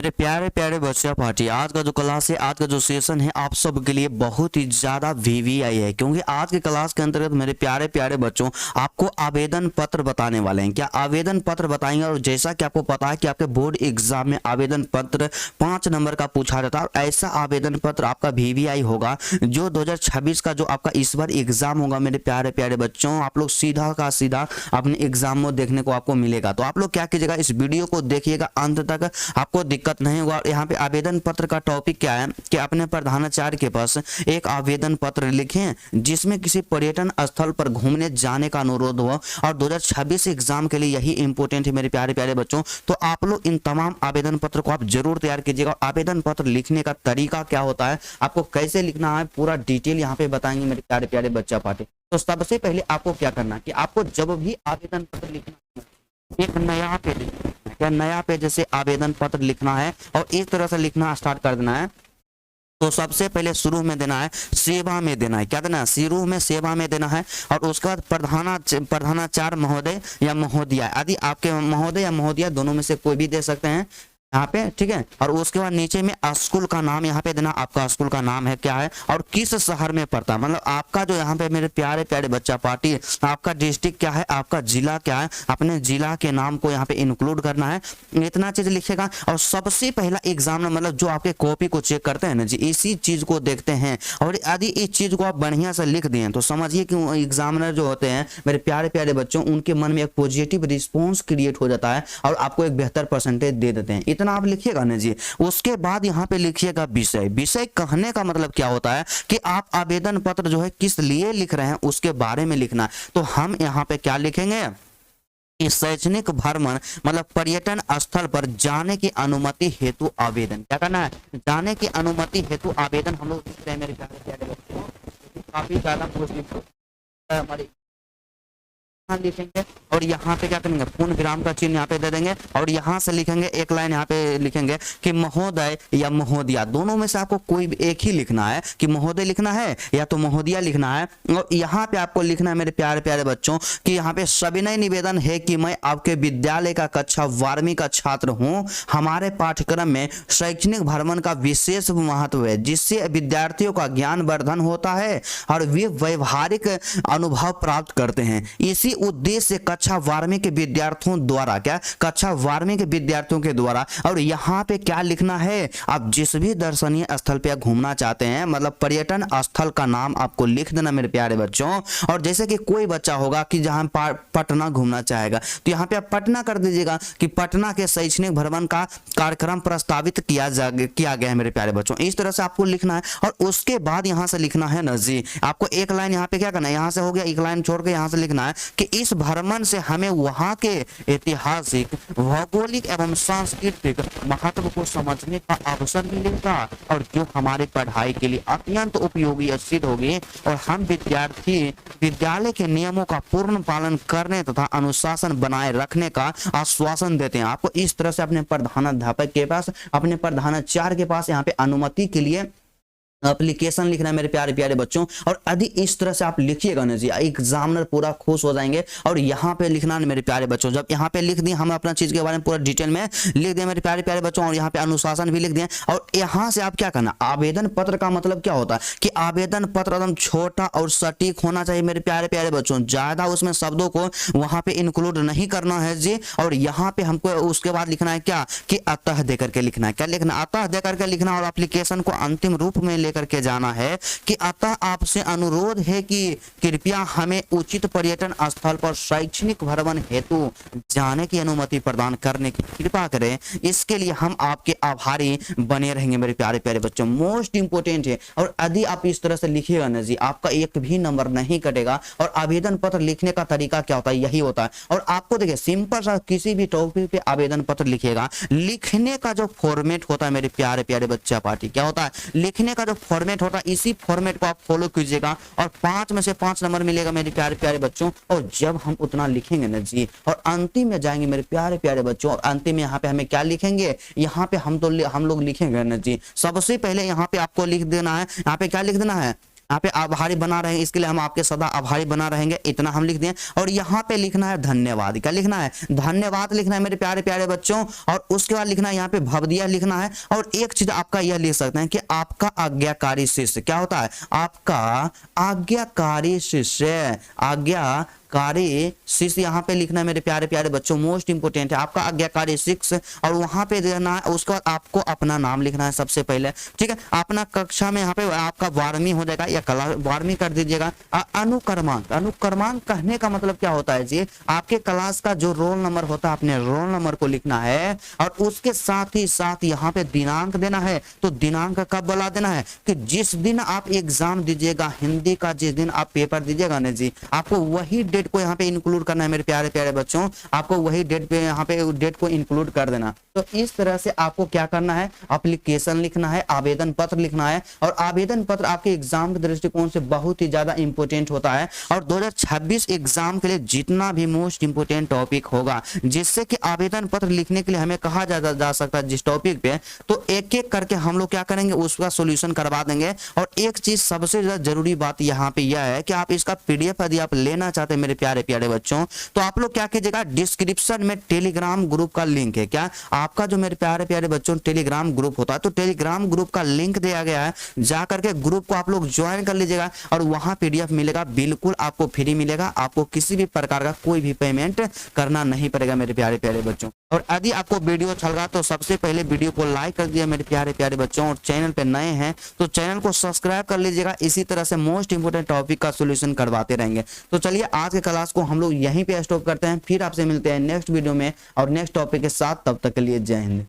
मेरे प्यारे प्यारे बच्चा पार्टी, आज का जो क्लास है, आज का जो सेशन है, आप सब के लिए बहुत ही ज़्यादा वीवीआई है। क्योंकि आज के क्लास के अंतर्गत मेरे प्यारे प्यारे बच्चों आपको आवेदन पत्र बताने वाले हैं। क्या आवेदन पत्र बताएंगे। और जैसा कि आपको पता है कि आपके बोर्ड एग्जाम में आवेदन पत्र 5 नंबर का पूछा जाता है, और ऐसा आवेदन पत्र आपका वीवीआई होगा जो 2026 का जो आपका इस बार एग्जाम होगा। मेरे प्यारे प्यारे बच्चों, आप लोग सीधा का सीधा अपने एग्जाम में देखने को आपको मिलेगा। तो आप लोग क्या कीजिएगा, इस वीडियो को देखिएगा अंत तक, आपको दिक्कत नहीं होगा। यहाँ पे आवेदन पत्र का टॉपिक क्या है कि अपने प्रधानाचार्य के पास एक आवेदन पत्र लिखें जिसमें किसी पर्यटन स्थल पर घूमने जाने का अनुरोध हो, और 2026 एग्जाम के लिए यही इंपॉर्टेंट है मेरे प्यारे प्यारे बच्चों। तो आप लोग इन तमाम आवेदन पत्र को आप जरूर तैयार कीजिएगा। आवेदन पत्र लिखने का तरीका क्या होता है, आपको कैसे लिखना है, पूरा डिटेल यहाँ पे बताएंगे मेरे प्यारे प्यारे बच्चा पार्टी। तो सबसे पहले आपको क्या करना है कि आपको जब भी आवेदन पत्र लिखना है, एक नया पेज लिखना है। क्या नया पेज जैसे आवेदन पत्र लिखना है और इस तरह से लिखना स्टार्ट कर देना है। तो सबसे पहले शुरू में देना है सेवा में देना है। क्या देना है, शुरू में सेवा में देना है। और उसके बाद प्रधानाचार्य महोदय या महोदया, यदि आपके महोदय या महोदया दोनों में से कोई भी दे सकते हैं यहाँ पे, ठीक है। और उसके बाद नीचे में स्कूल का नाम यहाँ पे देना, आपका स्कूल का नाम है क्या है और किस शहर में पड़ता है। मतलब आपका जो यहाँ पे मेरे प्यारे प्यारे बच्चा पार्टी, आपका डिस्ट्रिक्ट क्या है, आपका जिला क्या है, अपने जिला के नाम को यहाँ पे इंक्लूड करना है। इतना चीज लिखेगा। और सबसे पहला एग्जाम मतलब जो आपके कॉपी को चेक करते हैं ना जी, इसी चीज को देखते हैं। और यदि इस चीज को आप बढ़िया से लिख दिए तो समझिए कि एग्जामिनर जो होते हैं मेरे प्यारे प्यारे बच्चों, उनके मन में एक पॉजिटिव रिस्पॉन्स क्रिएट हो जाता है और आपको एक बेहतर परसेंटेज दे देते हैं। इतना आप लिखिएगा ना जी। उसके बाद यहाँ पे लिखिएगा विषय। विषय कहने का मतलब क्या होता है कि आप आवेदन पत्र जो है किस लिए लिख रहे हैं उसके बारे में लिखना है। तो हम यहाँ पे क्या लिखेंगे, इस शैक्षणिक भ्रमण मतलब पर्यटन स्थल पर जाने की अनुमति हेतु आवेदन। क्या करना है, जाने की अनुमति हेतु आवेदन हम लोग लिख रहे हैं मेरे प्यारे प्यारे बच्चों। काफी ज्यादा हमारी लिखेंगे और यहाँ पे क्या करेंगे, पूर्ण विराम का चिन्ह यहाँ पे दे देंगे। और यहाँ से लिखेंगे एक लाइन यहाँ पे लिखेंगे कि महोदय या महोदया, दोनों में से आपको कोई भी एक ही लिखना है कि महोदय लिखना है या तो महोदया लिखना है। और यहाँ पे आपको लिखना है मेरे प्यारे प्यारे बच्चों कि यहाँ पे सविनय निवेदन है कि मैं आपके विद्यालय का कक्षा 12वीं का छात्र हूँ। हमारे पाठ्यक्रम में शैक्षणिक भ्रमण का विशेष महत्व है जिससे विद्यार्थियों का ज्ञान वर्धन होता है और वे व्यवहारिक अनुभव प्राप्त करते हैं। इसी उद्देश्य से कक्षा 12वीं के विद्यार्थियों द्वारा, क्या कक्षा 12वीं के विद्यार्थियों के द्वारा। और यहाँ पे क्या लिखना है, आप जिस भी दर्शनीय स्थल पे घूमना चाहते हैं मतलब पर्यटन स्थल का नाम आपको लिख देना मेरे प्यारे बच्चों। और जैसे कि कोई बच्चा होगा कि जहां पटना घूमना चाहेगा तो यहाँ पे आप पटना कर दीजिएगा कि पटना के शैक्षणिक भ्रमण का कार्यक्रम प्रस्तावित किया गया है मेरे प्यारे बच्चों। इस तरह से आपको लिखना है। और उसके बाद यहाँ से लिखना है ना जी, आपको एक लाइन यहाँ पे क्या करना है, यहाँ से हो गया, एक लाइन छोड़ के यहाँ से लिखना है कि इस भ्रमण से हमें वहां के ऐतिहासिक, भौगोलिक एवं सांस्कृतिक महत्व को समझने का अवसर मिलेगा और जो हमारे पढ़ाई के लिए अत्यंत उपयोगी सिद्ध होगी। और हम विद्यार्थी विद्यालय के नियमों का पूर्ण पालन करने तथा अनुशासन बनाए रखने का आश्वासन देते हैं। आपको इस तरह से अपने प्रधानाध्यापक के पास, अपने प्रधानाचार्य के पास यहाँ पे अनुमति के लिए एप्लीकेशन लिखना है मेरे प्यारे प्यारे बच्चों। और यदि इस तरह से आप लिखिएगा ना जी, एग्जामिनर पूरा खुश हो जाएंगे। और यहाँ पे लिखना है मेरे प्यारे बच्चों, जब यहाँ पे लिख दिए हम अपना चीज के बारे में पूरा डिटेल में लिख दिए मेरे प्यारे प्यारे बच्चों, और यहाँ पे अनुशासन भी लिख दिए। और यहाँ से आप क्या करना, आवेदन पत्र का मतलब क्या होता है कि आवेदन पत्र एकदम छोटा और सटीक होना चाहिए मेरे प्यारे प्यारे बच्चों। ज्यादा उसमें शब्दों को वहां पे इंक्लूड नहीं करना है जी। और यहाँ पे हमको उसके बाद लिखना है क्या कि अतः दे करके लिखना है। क्या लिखना, अतः दे करके लिखना। और एप्लीकेशन को अंतिम रूप में करके जाना है कि अतः आपसे अनुरोध है कि कृपया हमें उचित पर्यटन स्थल पर शैक्षणिक भ्रमण हेतु जाने की अनुमति प्रदान करने की कृपा करें। इसके लिए हम आपके आभारी बने रहेंगे मेरे प्यारे प्यारे बच्चों। मोस्ट इंपोर्टेंट है। और यदि आप इस तरह से लिखिएगा ना जी, आपका एक भी नंबर नहीं कटेगा। और आवेदन पत्र लिखने का तरीका क्या होता है, यही होता है। और आपको देखिए सिंपल सा किसी भी टॉपिक पे आवेदन पत्र लिखिएगा, लिखने का जो फॉर्मेट होता है मेरे प्यारे प्यारे बच्चा पार्टी, क्या होता है, लिखने का जो फॉर्मेट होता है इसी फॉर्मेट को आप फॉलो कीजिएगा और 5 में से 5 नंबर मिलेगा मेरे प्यारे प्यारे बच्चों। और जब हम उतना लिखेंगे ना जी, और अंतिम में जाएंगे मेरे प्यारे प्यारे बच्चों, और अंतिम में यहाँ पे हमें क्या लिखेंगे, यहाँ पे हम लोग लिखेंगे ना जी। सबसे पहले यहाँ पे आपको लिख देना है, यहाँ पे क्या लिख देना है, यहाँ पे आभारी बना रहे हैं, इसके लिए हम आपके सदा आभारी बना रहेंगे, इतना हम लिख दें। और यहाँ पे लिखना है धन्यवाद। क्या लिखना है? धन्यवाद लिखना है मेरे प्यारे प्यारे बच्चों। और उसके बाद लिखना है यहाँ पे भवदिया लिखना है। और एक चीज आपका यह लिख सकते हैं कि आपका आज्ञाकारी शिष्य। क्या होता है? आपका आज्ञाकारी शिष्य, आज्ञाकारी शिष्य यहाँ पे लिखना है मेरे प्यारे प्यारे बच्चों, मोस्ट इंपोर्टेंट है आपका आज्ञाकारी शिष्य। और वहां पे देना है, उसके बाद आपको अपना नाम लिखना है सबसे पहले, ठीक है। अपना कक्षा में यहाँ पे आपका 12वीं हो जाएगा या क्लास 12वीं कर दीजिएगा। अनुक्रमांक, अनुक्रमांक कहने का मतलब क्या होता है जी? आपके क्लास का जो रोल नंबर होता है, अपने रोल नंबर को लिखना है और उसके साथ ही साथ यहाँ पे दिनांक देना है। तो दिनांक कब बुला देना है? कि जिस दिन आप एग्जाम दीजिएगा हिंदी का, जिस दिन आप पेपर दीजिएगा ना जी, आपको वही डेट को यहाँ पे इंक्लूड करना है मेरे प्यारे प्यारे बच्चों। आपको वही डेट पे यहाँ पे डेट को इंक्लूड कर देना। तो इस तरह से आपको क्या करना है? एप्लीकेशन लिखना है, आवेदन पत्र लिखना है। और आवेदन पत्र आपके एग्जाम के दृष्टिकोण से बहुत ही ज्यादा इंपोर्टेंट होता है। और 2026 एग्जाम के लिए जितना भी मोस्ट इंपोर्टेंट टॉपिक होगा, जिससे कि आवेदन पत्र लिखने के लिए हमें कहा जा सकता है जिस टॉपिक पे, तो एक एक करके हम लोग क्या करेंगे? उसका सोल्यूशन करवा देंगे। और एक चीज सबसे ज्यादा जरूरी बात यहाँ पे यह है कि आप इसका PDF यदि आप लेना चाहते हैं मेरे प्यारे प्यारे बच्चों, तो आप लोग क्या कीजिएगा? डिस्क्रिप्शन में टेलीग्राम ग्रुप का लिंक है। क्या आपका जो मेरे प्यारे प्यारे बच्चों टेलीग्राम ग्रुप होता है, तो टेलीग्राम ग्रुप का लिंक दिया गया है, जा करके ग्रुप को आप लोग ज्वाइन कर लीजिएगा। और वहां PDF मिलेगा, बिल्कुल आपको फ्री मिलेगा। आपको किसी भी प्रकार का कोई भी पेमेंट करना नहीं पड़ेगा मेरे प्यारे प्यारे बच्चों। और यदि आपको वीडियो अच्छा लगा तो सबसे पहले वीडियो को लाइक कर दिया मेरे प्यारे प्यारे बच्चों। और चैनल पे नए हैं तो चैनल को सब्सक्राइब कर लीजिएगा। इसी तरह से मोस्ट इंपोर्टेंट टॉपिक का सोल्यूशन करवाते रहेंगे। तो चलिए आज के क्लास को हम लोग यहीं पे स्टॉप करते हैं, फिर आपसे मिलते हैं नेक्स्ट वीडियो में और नेक्स्ट टॉपिक के साथ। तब तक के लिए जय हिंद।